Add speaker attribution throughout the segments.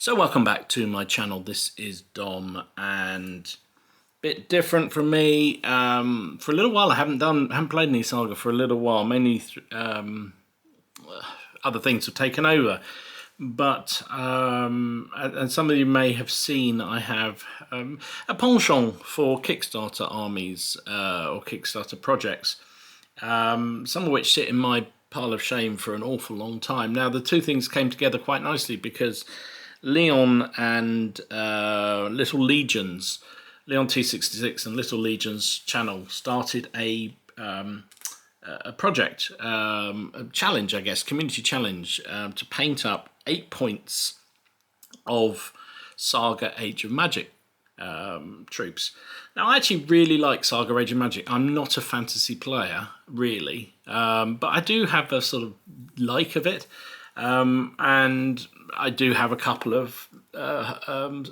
Speaker 1: So welcome back to my channel. This is Dom, and a bit different from me. For a little while I haven't played any Saga for a little while. Mainly other things have taken over. But and some of you may have seen I have a penchant for Kickstarter armies or Kickstarter projects, some of which sit in my pile of shame for an awful long time. Now the two things came together quite nicely because Leon and Little Legions, LeonT66 and Little Legions channel started a project, a challenge, I guess, community challenge, to paint up 8 points of SAGA Age of Magic troops. Now, I actually really like SAGA Age of Magic. I'm not a fantasy player, really, but I do have a sort of like of it, and I do have a couple of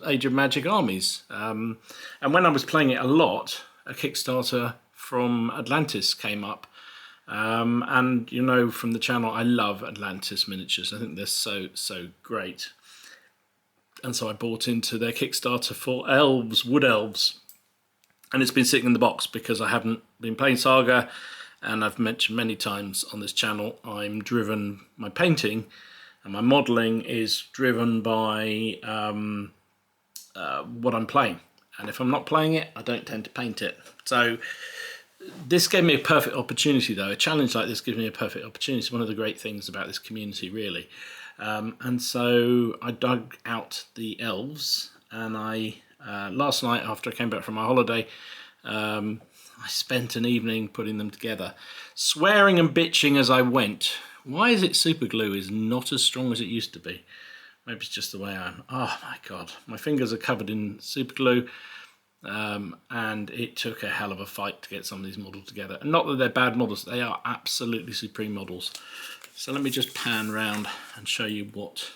Speaker 1: Age of Magic armies. And when I was playing it a lot, a Kickstarter from Atlantis came up. And you know from the channel, I love Atlantis Miniatures. I think they're so great. And so I bought into their Kickstarter for Elves, Wood Elves. And it's been sitting in the box because I haven't been playing Saga. And I've mentioned many times on this channel, I'm driven, my painting and my modelling is driven by what I'm playing. And if I'm not playing it, I don't tend to paint it. So this gave me a perfect opportunity, though. A challenge like this gives me a perfect opportunity. It's one of the great things about this community, really. And so I dug out the elves, and I last night, after I came back from my holiday, I spent an evening putting them together, swearing and bitching as I went. Why is it super glue is not as strong as it used to be? Maybe it's just the way I am. Oh my God, my fingers are covered in super glue. And it took a hell of a fight to get some of these models together. And not that they're bad models, they are absolutely supreme models. So let me just pan around and show you what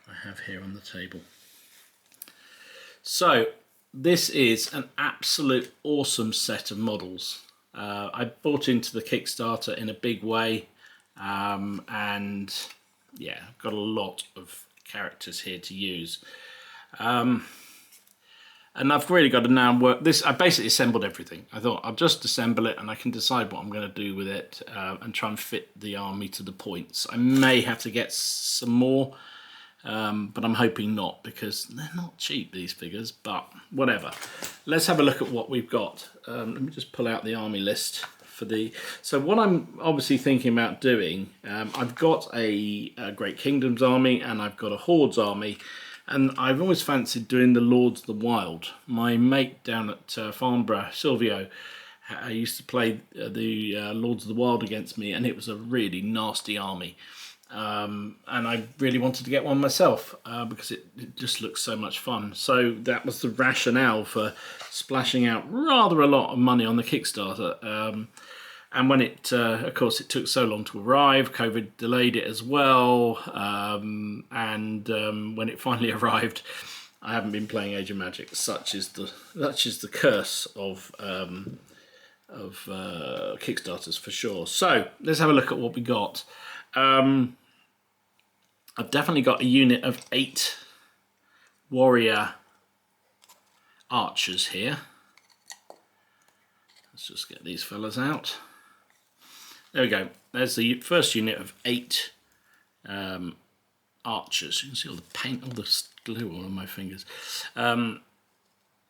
Speaker 1: I have here on the table. So this is an absolute awesome set of models. I bought into the Kickstarter in a big way, and yeah, I've got a lot of characters here to use. And I've really got to now work this. I basically assembled everything. I thought I'll just assemble it and I can decide what I'm going to do with it, and try and fit the army to the points. I may have to get some more, but I'm hoping not, because they're not cheap, these figures, but whatever. Let's have a look at what we've got. Let me just pull out the army list for the... So what I'm obviously thinking about doing, I've got a Great Kingdoms army and I've got a Hordes army. And I've always fancied doing the Lords of the Wild. My mate down at Farnborough, Silvio, I used to play the Lords of the Wild against me, and it was a really nasty army. And I really wanted to get one myself because it just looks so much fun. So that was the rationale for splashing out rather a lot of money on the Kickstarter. And when it, of course, it took so long to arrive, COVID delayed it as well, and when it finally arrived, I haven't been playing Age of Magic. Such is the curse of Kickstarters, for sure. So let's have a look at what we got. I've definitely got a unit of 8 warrior archers here. Let's just get these fellas out. There we go. There's the first unit of 8 archers. You can see all the paint, all the glue all on my fingers.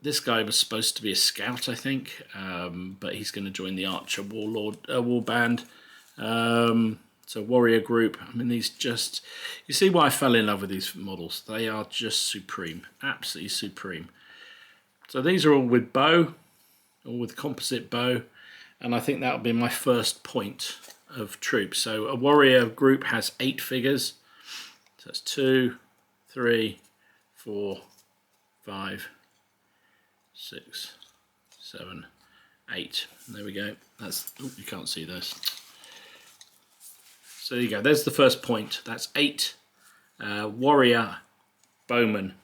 Speaker 1: This guy was supposed to be a scout, I think, but he's going to join the archer war band. So warrior group. I mean, these just... You see why I fell in love with these models. They are just supreme. Absolutely supreme. So these are all with bow, all with composite bow. And I think that'll be my first point of troops. So a warrior group has 8 figures. So that's 2, 3, 4, 5, 6, 7, 8. There we go. That's, oh, you can't see those. So there you go. There's the first point. That's 8 warrior bowmen.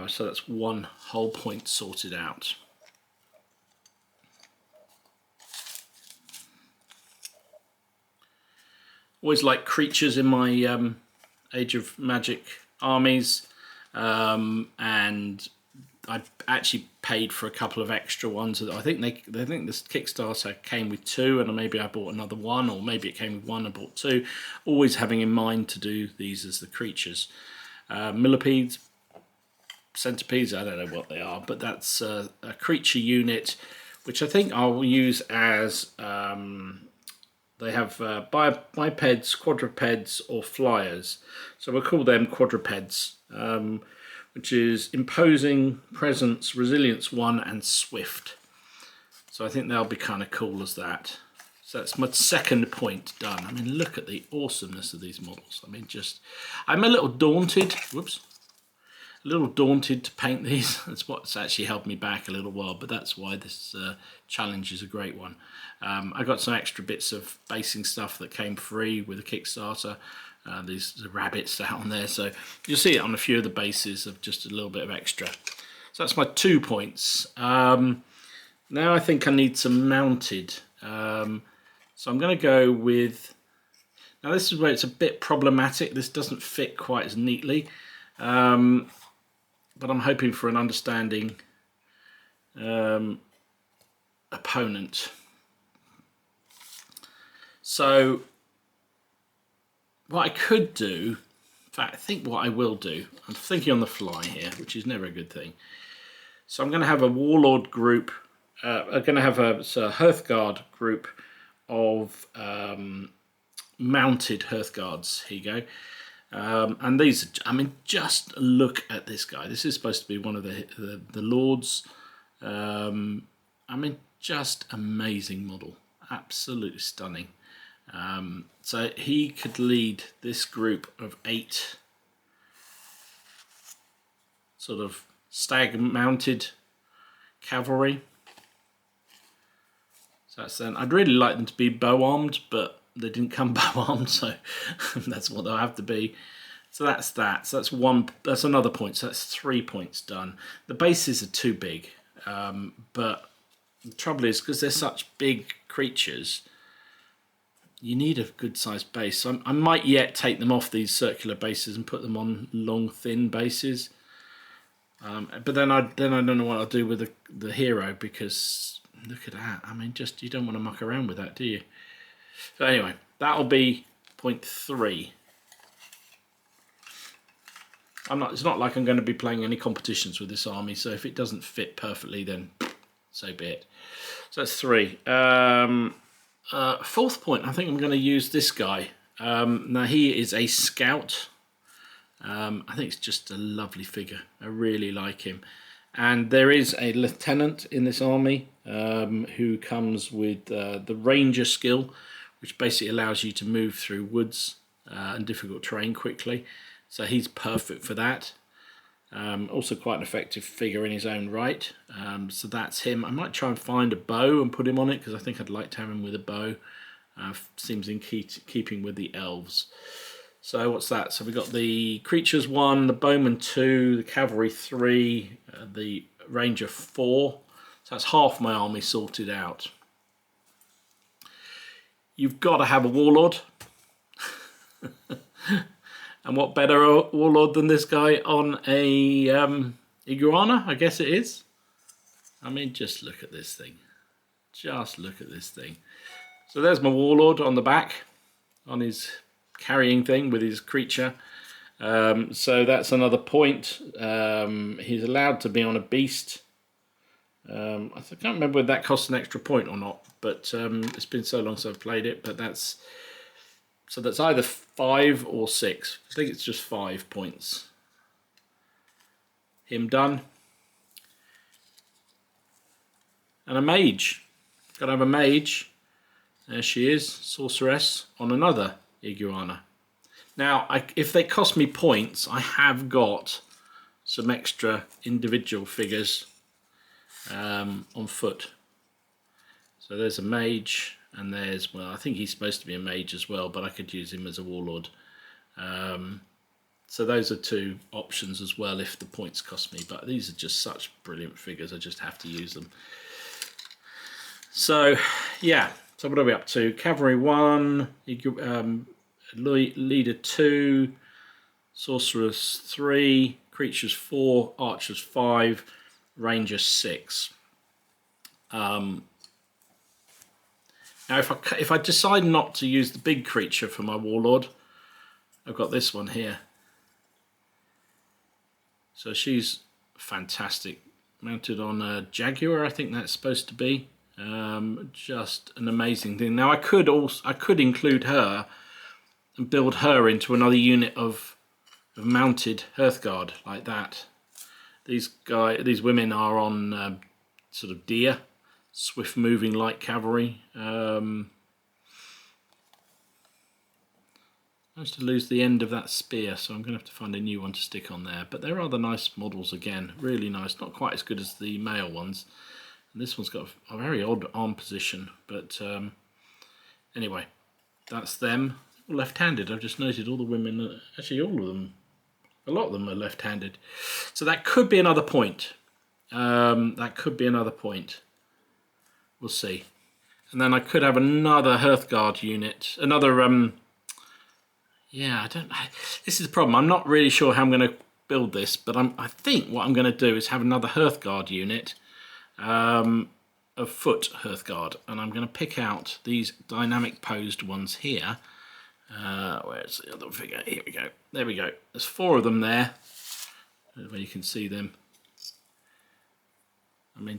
Speaker 1: So that's one whole point sorted out. Always like creatures in my Age of Magic armies, and I actually paid for a couple of extra ones. I think this Kickstarter came with 2, and maybe I bought another one, or maybe it came with 1 and bought 2. Always having in mind to do these as the creatures. Millipedes, centipedes, I don't know what they are, but that's a creature unit, which I think I'll use as they have bipeds, quadrupeds, or flyers. So we'll call them quadrupeds. Which is imposing, presence, resilience 1, and swift. So I think they'll be kind of cool as that. So that's my second point done. I mean, look at the awesomeness of these models. I mean, I'm a little daunted. Whoops. A little daunted to paint these. That's what's actually held me back a little while, but that's why this challenge is a great one. I got some extra bits of basing stuff that came free with a Kickstarter. The rabbits out on there, so you'll see it on a few of the bases of just a little bit of extra. So that's my 2 points. Now I think I need some mounted. So I'm going to go with. Now this is where it's a bit problematic. This doesn't fit quite as neatly, but I'm hoping for an understanding opponent. So what I could do, in fact, I think what I will do, I'm thinking on the fly here, which is never a good thing. So I'm going to have a warlord group, I'm going to have a Hearthguard group of mounted Hearthguards. Here you go. And these, I mean, just look at this guy. This is supposed to be one of the lords. I mean, just amazing model. Absolutely stunning. So he could lead this group of 8 sort of stag mounted cavalry. So that's then. I'd really like them to be bow armed, but they didn't come bow armed, so that's what they'll have to be. So that's that. So that's one. That's another point. So that's 3 points done. The bases are too big, but the trouble is because they're such big creatures. You need a good sized base. So I might yet take them off these circular bases and put them on long, thin bases. But then I don't know what I'll do with the hero, because look at that. I mean, just you don't want to muck around with that, do you? So anyway, that'll be point 3. It's not like I'm going to be playing any competitions with this army. So if it doesn't fit perfectly, then so be it. So that's 3. 4th point, I think I'm going to use this guy. Now he is a scout. I think it's just a lovely figure. I really like him. And there is a lieutenant in this army who comes with the ranger skill, which basically allows you to move through woods and difficult terrain quickly. So he's perfect for that. Also quite an effective figure in his own right. So that's him. I might try and find a bow and put him on it, because I think I'd like to have him with a bow. Seems in keeping with the elves. So what's that? So we've got the creatures 1, the bowman 2, the cavalry 3, the ranger 4. So that's half my army sorted out. You've got to have a warlord. And what better warlord than this guy on a iguana? I guess it is. I mean, just look at this thing. Just look at this thing. So there's my warlord on the back, on his carrying thing with his creature. So that's another point. He's allowed to be on a beast. I can't remember whether that costs an extra point or not, but it's been so long since I've played it. But that's either 5 or 6. I think it's just 5 points. Him done. And a mage. Got to have a mage. There she is, sorceress, on another iguana. Now, if they cost me points, I have got some extra individual figures on foot. So there's a mage, and there's, well, I think he's supposed to be a mage as well, but I could use him as a warlord. So those are 2 options as well if the points cost me, but these are just such brilliant figures, I just have to use them. So, yeah, so what are we up to? Cavalry 1, leader 2, Sorcerers 3, Creatures 4, Archers 5, Ranger 6. Now if I decide not to use the big creature for my Warlord, I've got this one here. So she's fantastic. Mounted on a Jaguar, I think that's supposed to be. Just an amazing thing. Now I could include her and build her into another unit of mounted Hearthguard like that. These women are on sort of deer, swift moving light cavalry. I managed to lose the end of that spear, so I'm going to have to find a new one to stick on there. But they're rather nice models again, really nice. Not quite as good as the male ones. And this one's got a very odd arm position, but anyway, that's them. Left-handed. I've just noted all the women, actually all of them, a lot of them are left-handed. So that could be another point. That could be another point. We'll see. And then I could have another Hearthguard unit, another yeah, this is the problem. I'm not really sure how I'm going to build this, but I think what I'm going to do is have another Hearthguard unit, of foot Hearthguard, and I'm going to pick out these dynamic posed ones here. Where's the other figure? Here we go. There we go. There's 4 of them there, where you can see them. I mean,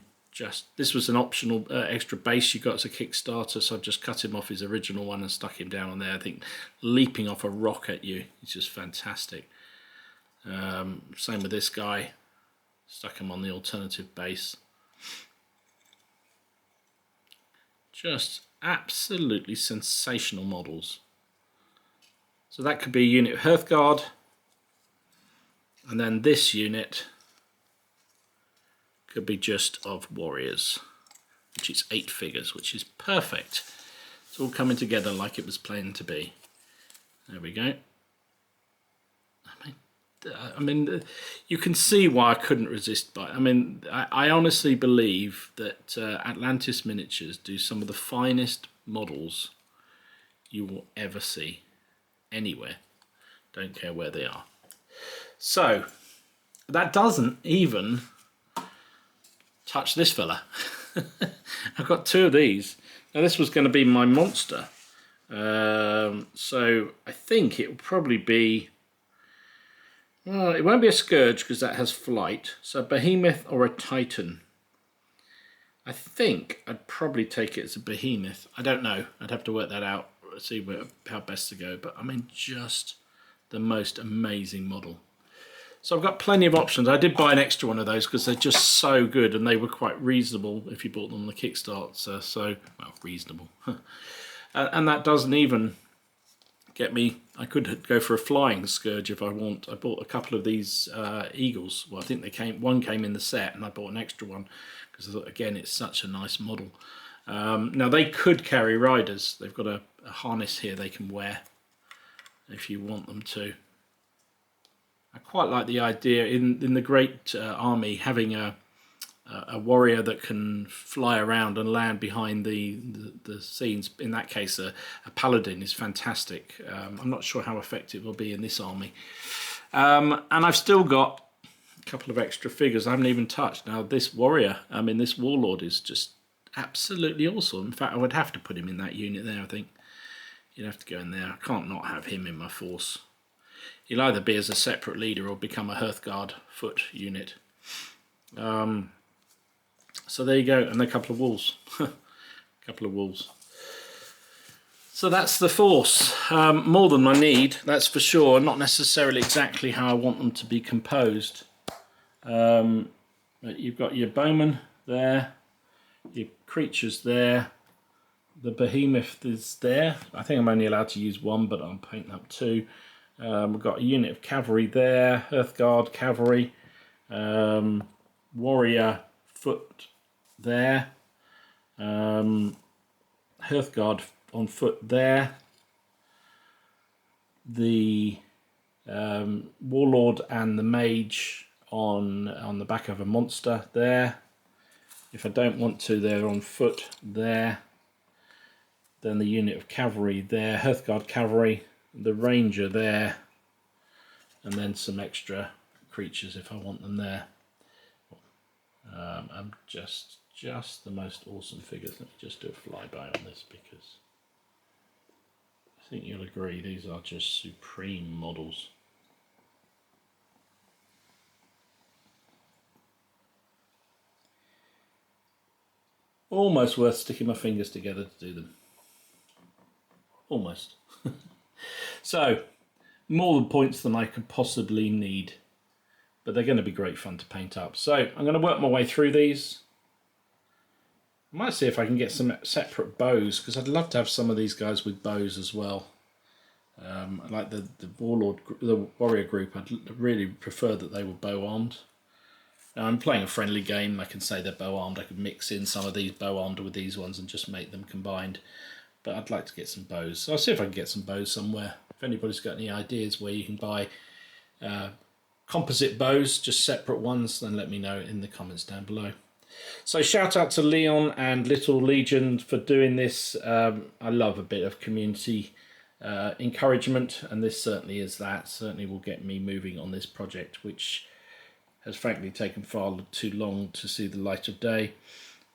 Speaker 1: this was an optional extra base you got as a Kickstarter, so I've just cut him off his original one and stuck him down on there. I think leaping off a rock at you is just fantastic. Same with this guy. Stuck him on the alternative base. Just absolutely sensational models. So that could be a unit of Hearthguard, and then this unit could be just of warriors, which is 8 figures, which is perfect. It's all coming together like it was planned to be. There we go. I mean, you can see why I couldn't resist. I honestly believe that Atlantis Miniatures do some of the finest models you will ever see anywhere. Don't care where they are. So that doesn't even touch this fella. I've got 2 of these. Now this was going to be my monster. So I think it will probably be... Well, it won't be a Scourge because that has flight. So a Behemoth or a Titan. I think I'd probably take it as a Behemoth. I don't know. I'd have to work that out. See how best to go. But I mean, just the most amazing model. So I've got plenty of options. I did buy an extra one of those because they're just so good, and they were quite reasonable if you bought them on the Kickstarter. So, well, reasonable. And that doesn't even get me... I could go for a flying Scourge if I want. I bought a couple of these Eagles. Well, I think one came in the set, and I bought an extra one because I thought, again, it's such a nice model. Now, they could carry riders. They've got a harness here they can wear if you want them to. I quite like the idea in the Great Army having a warrior that can fly around and land behind the scenes. In that case, a paladin is fantastic. I'm not sure how effective it will be in this army. And I've still got a couple of extra figures I haven't even touched. Now, this warrior, this warlord is just absolutely awesome. In fact, I would have to put him in that unit there, I think. You'd have to go in there. I can't not have him in my force. He'll either be as a separate leader or become a Hearthguard foot unit. So there you go, and a couple of wolves. A couple of wolves. So that's the force. More than I need, that's for sure. Not necessarily exactly how I want them to be composed. But you've got your bowmen there, your creatures there, the behemoth is there. I think I'm only allowed to use 1, but I'm painting up 2. We've got a unit of cavalry there, Hearthguard cavalry, warrior foot there, Hearthguard on foot there, the warlord and the mage on the back of a monster there. If I don't want to, they're on foot there. Then the unit of cavalry there, Hearthguard cavalry, the ranger there, and then some extra creatures if I want them there. I'm just the most awesome figures. Let me just do a flyby on this because I think you'll agree these are just supreme models. Almost worth sticking my fingers together to do them. Almost. So, more points than I could possibly need, but they're going to be great fun to paint up. So I'm going to work my way through these. I might see if I can get some separate bows, because I'd love to have some of these guys with bows as well. Like the warrior group, I'd really prefer that they were bow armed. Now I'm playing a friendly game. I can say they're bow armed. I could mix in some of these bow armed with these ones and just make them combined. But I'd like to get some bows. So I'll see if I can get some bows somewhere. If anybody's got any ideas where you can buy composite bows, just separate ones, then let me know in the comments down below. So shout out to Leon and Little Legion for doing this. I love a bit of community encouragement, and this certainly is that. Certainly will get me moving on this project, which has frankly taken far too long to see the light of day.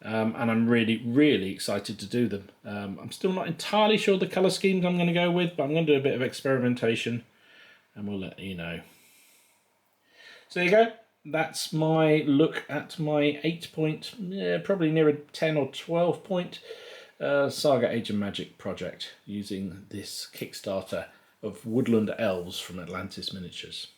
Speaker 1: And I'm really excited to do them. I'm still not entirely sure the colour schemes I'm going to go with, but I'm going to do a bit of experimentation and we'll let you know. So there you go. That's my look at my 8-point, probably nearer 10 or 12 point Saga Age of Magic project using this Kickstarter of Wood Elves from Atlantis Miniatures.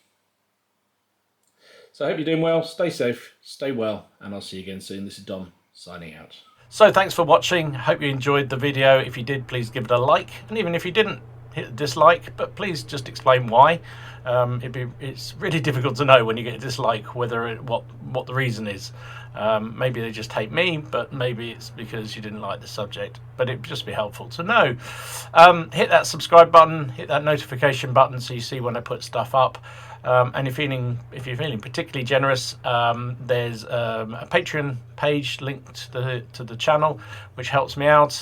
Speaker 1: So I hope you're doing well, stay safe, stay well, and I'll see you again soon. This is Dom, signing out. So thanks for watching. Hope you enjoyed the video. If you did, please give it a like, and even if you didn't, hit the dislike, but please just explain why. It's really difficult to know when you get a dislike whether what the reason is. Maybe they just hate me, but maybe it's because you didn't like the subject. But it'd just be helpful to know. Hit that subscribe button, hit that notification button so you see when I put stuff up. And if you're feeling particularly generous, there's a Patreon page linked to the channel, which helps me out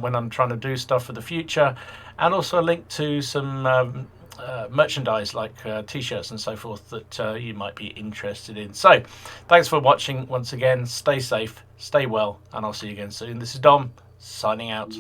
Speaker 1: when I'm trying to do stuff for the future, and also a link to some merchandise like t-shirts and so forth that you might be interested in. So thanks for watching once again. Stay safe, stay well, and I'll see you again soon. This is Dom, signing out.